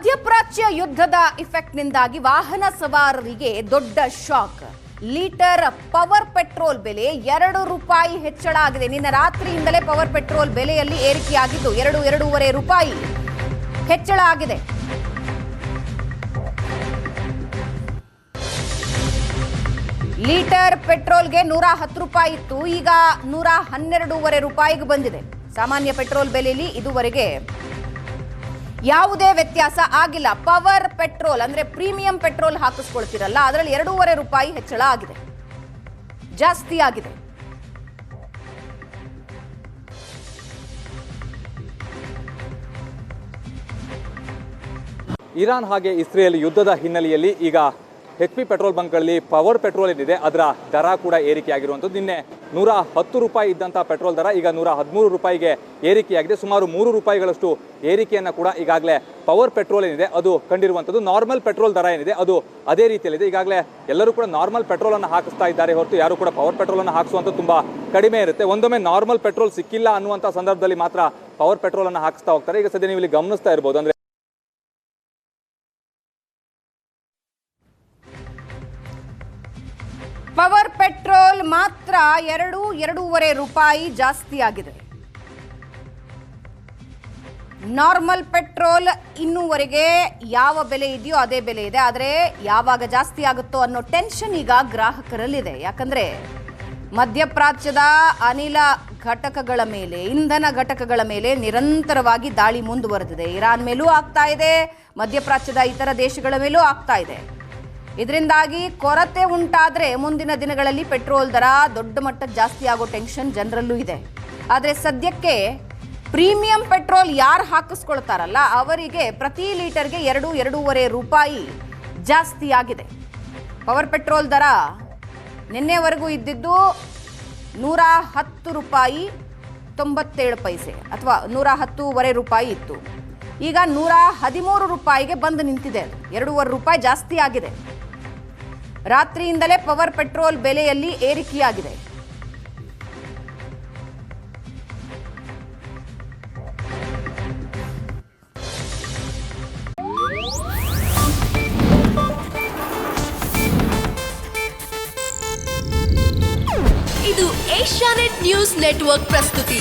ಮಧ್ಯಪ್ರಾಚ್ಯ ಯುದ್ಧದ ಇಫೆಕ್ಟ್ನಿಂದಾಗಿ ವಾಹನ ಸವಾರರಿಗೆ ದೊಡ್ಡ ಶಾಕ್. ಲೀಟರ್ ಪವರ್ ಪೆಟ್ರೋಲ್ ಬೆಲೆ 2 ರೂಪಾಯಿ ಹೆಚ್ಚಳ ಆಗಿದೆ. ನಿನ್ನೆ ರಾತ್ರಿಯಿಂದಲೇ ಪವರ್ ಪೆಟ್ರೋಲ್ ಬೆಲೆಯಲ್ಲಿ ಏರಿಕೆಯಾಗಿದ್ದು 2.5 ರೂಪಾಯಿ ಹೆಚ್ಚಳ ಆಗಿದೆ. ಲೀಟರ್ ಪೆಟ್ರೋಲ್ಗೆ 110 ರೂಪಾಯಿ ಇತ್ತು, ಈಗ 112.5 ರೂಪಾಯಿಗೆ ಬಂದಿದೆ. ಸಾಮಾನ್ಯ ಪೆಟ್ರೋಲ್ ಬೆಲೆಯಲ್ಲಿ ಇದುವರೆಗೆ ಯಾವುದೇ ವ್ಯತ್ಯಾಸ ಆಗಿಲ್ಲ. ಪವರ್ ಪೆಟ್ರೋಲ್ ಅಂದ್ರೆ ಪ್ರೀಮಿಯಂ ಪೆಟ್ರೋಲ್ ಹಾಕಿಸ್ಕೊಳ್ತಿರಲ್ಲ, ಅದರಲ್ಲಿ 2.5 ರೂಪಾಯಿ ಹೆಚ್ಚಳ ಆಗಿದೆ, ಜಾಸ್ತಿ ಆಗಿದೆ. ಇರಾನ್ ಹಾಗೆ ಇಸ್ರೇಲ್ ಯುದ್ಧದ ಹಿನ್ನೆಲೆಯಲ್ಲಿ ಈಗ HP ಪೆಟ್ರೋಲ್ ಬಂಕ್ಗಳಲ್ಲಿ ಪವರ್ ಪೆಟ್ರೋಲ್ ಏನಿದೆ ಅದರ ದರ ಕೂಡ ಏರಿಕೆಯಾಗಿರುವಂಥದ್ದು. ನಿನ್ನೆ 110 ರೂಪಾಯಿ ಇದ್ದಂಥ ಪೆಟ್ರೋಲ್ ದರ ಈಗ 113 ರೂಪಾಯಿಗೆ ಏರಿಕೆಯಾಗಿದೆ. ಸುಮಾರು 3 ರೂಪಾಯಿಗಳಷ್ಟು ಏರಿಕೆಯನ್ನು ಕೂಡ ಈಗಾಗಲೇ ಪವರ್ ಪೆಟ್ರೋಲ್ ಏನಿದೆ ಅದು ಕಂಡಿರುವಂಥದ್ದು. ನಾರ್ಮಲ್ ಪೆಟ್ರೋಲ್ ದರ ಏನಿದೆ ಅದು ಅದೇ ರೀತಿಯಲ್ಲಿದೆ. ಈಗಾಗಲೇ ಎಲ್ಲರೂ ಕೂಡ ನಾರ್ಮಲ್ ಪೆಟ್ರೋಲನ್ನು ಹಾಕಿಸ್ತಾ ಇದ್ದಾರೆ ಹೊರತು ಯಾರು ಕೂಡ ಪವರ್ ಪೆಟ್ರೋಲನ್ನು ಹಾಕಿಸುವಂಥದ್ದು ತುಂಬ ಕಡಿಮೆ ಇರುತ್ತೆ. ಒಂದೊಮ್ಮೆ ನಾರ್ಮಲ್ ಪೆಟ್ರೋಲ್ ಸಿಕ್ಕಿಲ್ಲ ಅನ್ನುವಂಥ ಸಂದರ್ಭದಲ್ಲಿ ಮಾತ್ರ ಪವರ್ ಪೆಟ್ರೋಲನ್ನು ಹಾಕಿಸ್ತಾ ಹೋಗ್ತಾರೆ. ಈಗ ಸದ್ಯ ನೀವು ಇಲ್ಲಿ ಗಮನಿಸ್ತಾ ಇರ್ಬೋದು, ಅಂದರೆ ಪವರ್ ಪೆಟ್ರೋಲ್ ಮಾತ್ರ 2.5 ರೂಪಾಯಿ ಜಾಸ್ತಿ ಆಗಿದೆ. ನಾರ್ಮಲ್ ಪೆಟ್ರೋಲ್ ಇನ್ನೂವರೆಗೆ ಯಾವ ಬೆಲೆ ಇದೆಯೋ ಅದೇ ಬೆಲೆ ಇದೆ, ಆದರೆ ಯಾವಾಗ ಜಾಸ್ತಿ ಆಗುತ್ತೋ ಅನ್ನೋ ಟೆನ್ಷನ್ ಈಗ ಗ್ರಾಹಕರಲ್ಲಿದೆ. ಯಾಕಂದ್ರೆ ಮಧ್ಯಪ್ರಾಚ್ಯದ ಅನಿಲ ಘಟಕಗಳ ಮೇಲೆ, ಇಂಧನ ಘಟಕಗಳ ಮೇಲೆ ನಿರಂತರವಾಗಿ ದಾಳಿ ಮುಂದುವರೆದಿದೆ. ಇರಾನ್ ಮೇಲೂ ಆಗ್ತಾ ಇದೆ, ಮಧ್ಯಪ್ರಾಚ್ಯದ ಇತರ ದೇಶಗಳ ಮೇಲೂ ಆಗ್ತಾ ಇದೆ. ಇದರಿಂದಾಗಿ ಕೊರತೆ ಉಂಟಾದರೆ ಮುಂದಿನ ದಿನಗಳಲ್ಲಿ ಪೆಟ್ರೋಲ್ ದರ ದೊಡ್ಡ ಮಟ್ಟಕ್ಕೆ ಜಾಸ್ತಿ ಆಗೋ ಟೆನ್ಷನ್ ಜನರಲ್ಲೂ ಇದೆ. ಆದರೆ ಸದ್ಯಕ್ಕೆ ಪ್ರೀಮಿಯಂ ಪೆಟ್ರೋಲ್ ಯಾರು ಹಾಕಿಸ್ಕೊಳ್ತಾರಲ್ಲ ಅವರಿಗೆ ಪ್ರತಿ ಲೀಟರ್ಗೆ 2.5 ರೂಪಾಯಿ ಜಾಸ್ತಿ ಆಗಿದೆ. ಪವರ್ ಪೆಟ್ರೋಲ್ ದರ ನಿನ್ನೆವರೆಗೂ ಇದ್ದಿದ್ದು 110 ರೂಪಾಯಿ 97 ಪೈಸೆ ಅಥವಾ 110.5 ರೂಪಾಯಿ ಇತ್ತು. ಈಗ 113 ರೂಪಾಯಿಗೆ ಬಂದು ನಿಂತಿದೆ. 2.5 ರೂಪಾಯಿ ಜಾಸ್ತಿ ಆಗಿದೆ. ರಾತ್ರಿಯಿಂದಲೇ ಪವರ್ ಪೆಟ್ರೋಲ್ ಬೆಲೆಯಲ್ಲಿ ಏರಿಕೆಯಾಗಿದೆ. ಇದು ಏಷ್ಯಾನೆಟ್ ನ್ಯೂಸ್ ನೆಟ್ವರ್ಕ್ ಪ್ರಸ್ತುತಿ.